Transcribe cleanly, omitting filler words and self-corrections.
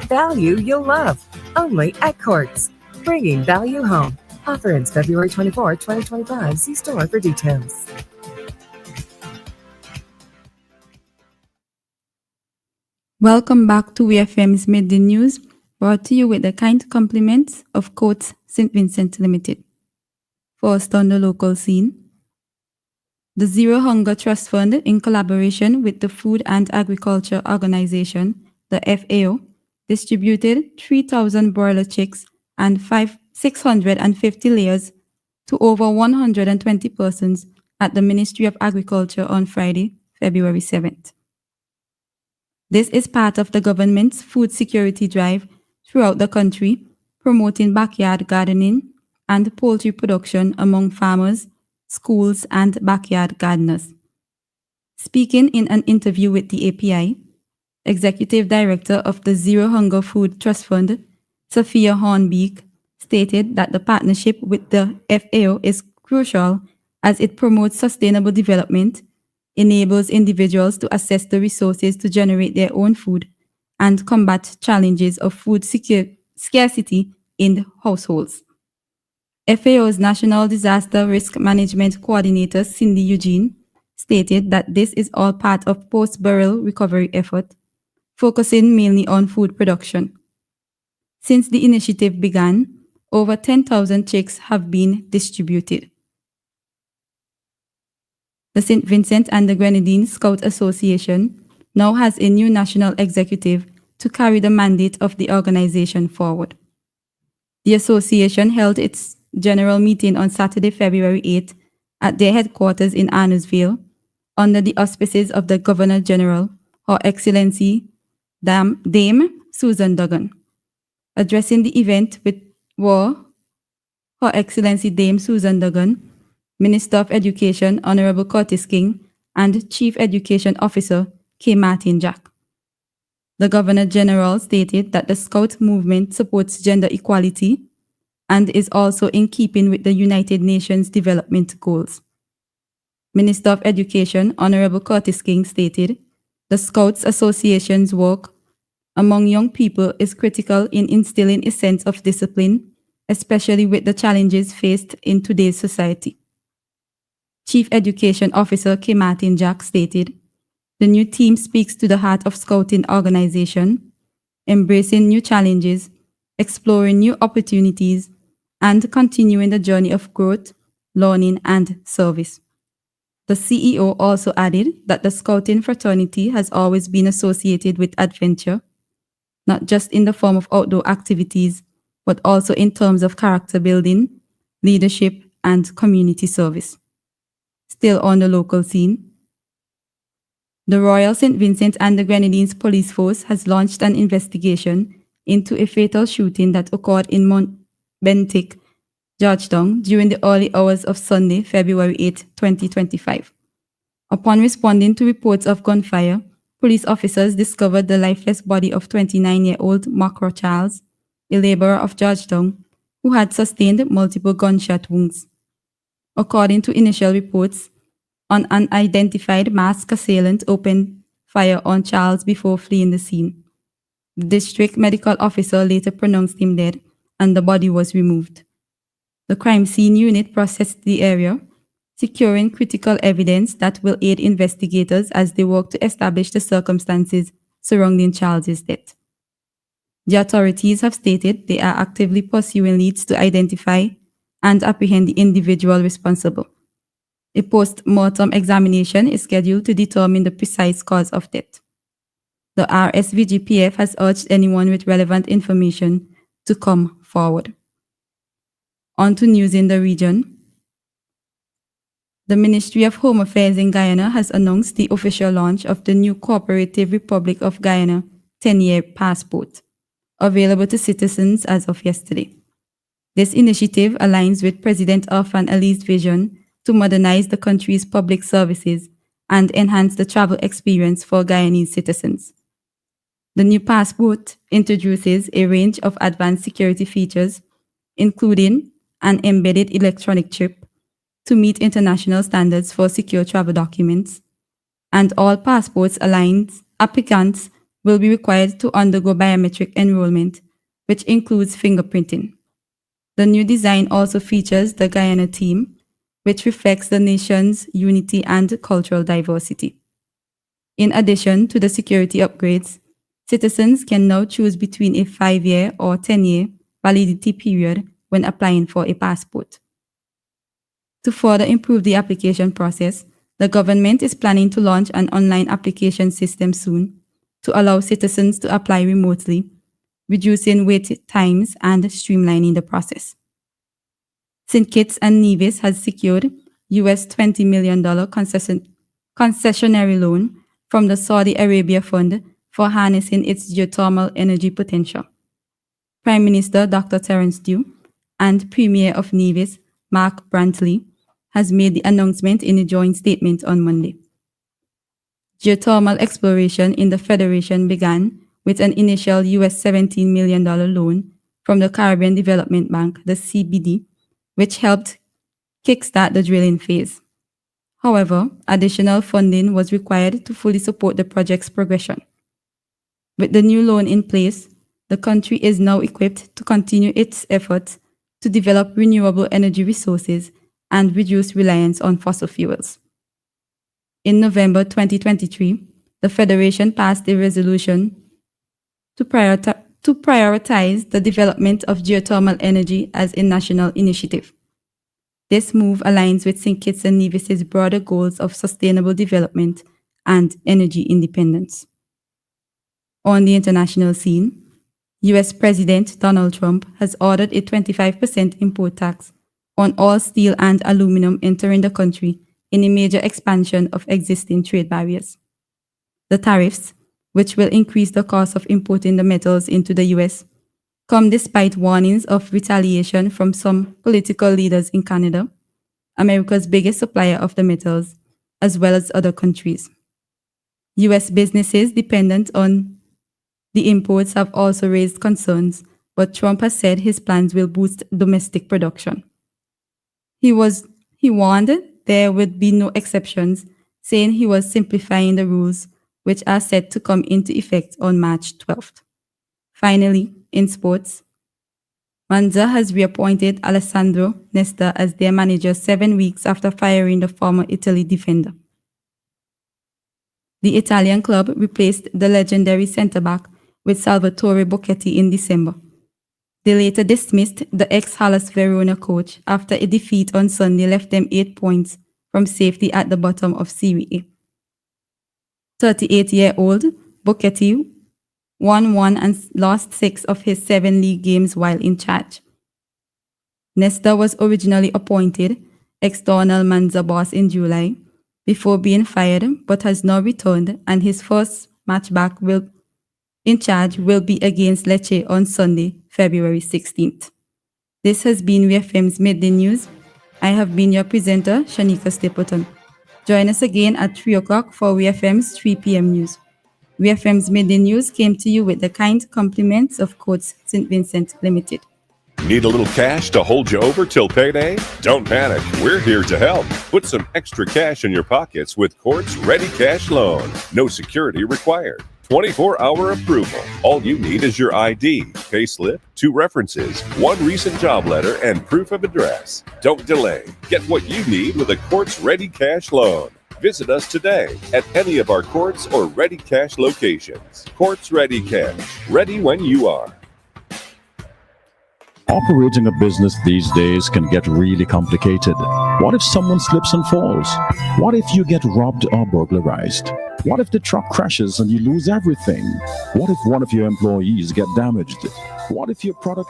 Value you'll love. Only at Courts. Bringing value home. Offer ends February 24, 2025. See store for details. Welcome back to WFM's Midday News, brought to you with the kind compliments of Coates St. Vincent Limited. First on the local scene, the Zero Hunger Trust Fund, in collaboration with the Food and Agriculture Organization, the FAO, distributed 3,000 broiler chicks and 650 layers to over 120 persons at the Ministry of Agriculture on Friday, February 7th. This is part of the government's food security drive throughout the country, promoting backyard gardening and poultry production among farmers, schools, and backyard gardeners. Speaking in an interview with the API, Executive Director of the Zero Hunger Food Trust Fund, Sophia Hornbeek, stated that the partnership with the FAO is crucial as it promotes sustainable development, enables individuals to access the resources to generate their own food, and combat challenges of food scarcity in households. FAO's National Disaster Risk Management Coordinator, Cindy Eugene, stated that this is all part of post-burial recovery effort, focusing mainly on food production. Since the initiative began, over 10,000 chicks have been distributed. The St. Vincent and the Grenadines Scout Association now has a new national executive to carry the mandate of the organization forward. The association held its general meeting on Saturday, February 8 at their headquarters in Arnoldsville, under the auspices of the Governor General, Her Excellency Dame Susan Duggan. Addressing the event were Her Excellency Dame Susan Duggan, Minister of Education Honorable Curtis King, and Chief Education Officer K. Martin Jack. The Governor General stated that the Scout movement supports gender equality and is also in keeping with the United Nations Development Goals. Minister of Education Honorable Curtis King stated, the Scouts Association's work among young people is critical in instilling a sense of discipline, especially with the challenges faced in today's society. Chief Education Officer K. Martin Jack stated, the new team speaks to the heart of Scouting organization, embracing new challenges, exploring new opportunities, and continuing the journey of growth, learning, and service. The CEO also added that the Scouting fraternity has always been associated with adventure, not just in the form of outdoor activities, but also in terms of character building, leadership, and community service. Still on the local scene, the Royal St. Vincent and the Grenadines Police Force has launched an investigation into a fatal shooting that occurred in Mount Bentic, Georgetown, during the early hours of Sunday, February 8, 2025. Upon responding to reports of gunfire, police officers discovered the lifeless body of 29-year-old Macro Charles, a laborer of Georgetown, who had sustained multiple gunshot wounds. According to initial reports, an unidentified masked assailant opened fire on Charles before fleeing the scene. The district medical officer later pronounced him dead, and the body was removed. The crime scene unit processed the area, securing critical evidence that will aid investigators as they work to establish the circumstances surrounding Charles's death. The authorities have stated they are actively pursuing leads to identify and apprehend the individual responsible. A post-mortem examination is scheduled to determine the precise cause of death. The RSVGPF has urged anyone with relevant information to come forward. On to news in the region. The Ministry of Home Affairs in Guyana has announced the official launch of the new Cooperative Republic of Guyana 10-year passport, available to citizens as of yesterday. This initiative aligns with President Irfan Ali's vision to modernize the country's public services and enhance the travel experience for Guyanese citizens. The new passport introduces a range of advanced security features, including an embedded electronic chip to meet international standards for secure travel documents, and all passports align applicants will be required to undergo biometric enrollment, which includes fingerprinting. The new design also features the Guyana theme, which reflects the nation's unity and cultural diversity. In addition to the security upgrades, citizens can now choose between a 5-year or 10-year validity period when applying for a passport. To further improve the application process, the government is planning to launch an online application system soon to allow citizens to apply remotely, reducing wait times and streamlining the process. St. Kitts and Nevis has secured US $20 million concessionary loan from the Saudi Arabia Fund for harnessing its geothermal energy potential. Prime Minister Dr. Terence Dew and Premier of Nevis, Mark Brantley, has made the announcement in a joint statement on Monday. Geothermal exploration in the Federation began with an initial US $17 million loan from the Caribbean Development Bank, the CBD, which helped kickstart the drilling phase. However, additional funding was required to fully support the project's progression. With the new loan in place, the country is now equipped to continue its efforts to develop renewable energy resources and reduce reliance on fossil fuels. In November 2023, the Federation passed a resolution to prioritize the development of geothermal energy as a national initiative. This move aligns with St. Kitts and Nevis's broader goals of sustainable development and energy independence. On the international scene, US President Donald Trump has ordered a 25% import tax on all steel and aluminum entering the country in a major expansion of existing trade barriers. The tariffs, which will increase the cost of importing the metals into the US, come despite warnings of retaliation from some political leaders in Canada, America's biggest supplier of the metals, as well as other countries. US businesses dependent on the imports have also raised concerns, but Trump has said his plans will boost domestic production. He warned there would be no exceptions, saying he was simplifying the rules, which are set to come into effect on March 12th. Finally, in sports, Monza has reappointed Alessandro Nesta as their manager 7 weeks after firing the former Italy defender. The Italian club replaced the legendary centre-back with Salvatore Bocchetti in December. They later dismissed the ex-Hellas Verona coach after a defeat on Sunday left them 8 points from safety at the bottom of Serie A. 38-year-old Bocchetti won 1 and lost 6 of his 7 league games while in charge. Nesta was originally appointed external Monza boss in July before being fired, but has now returned, and his first match back in charge will be against Lecce on Sunday, February 16th. This has been WFM's Midday News. I have been your presenter, Shanica Stapleton. Join us again at 3 o'clock for WFM's 3 p.m. news. WFM's Midday News came to you with the kind compliments of Courts St. Vincent Limited. Need a little cash to hold you over till payday? Don't panic. We're here to help. Put some extra cash in your pockets with Courts Ready Cash Loan. No security required. 24-hour approval. All you need is your ID, payslip, 2 references, 1 recent job letter, and proof of address. Don't delay. Get what you need with a Courts Ready Cash Loan. Visit us today at any of our Courts or Ready Cash locations. Courts Ready Cash. Ready when you are. Operating a business these days can get really complicated. What if someone slips and falls? What if you get robbed or burglarized? What if the truck crashes and you lose everything? What if one of your employees get damaged? What if your product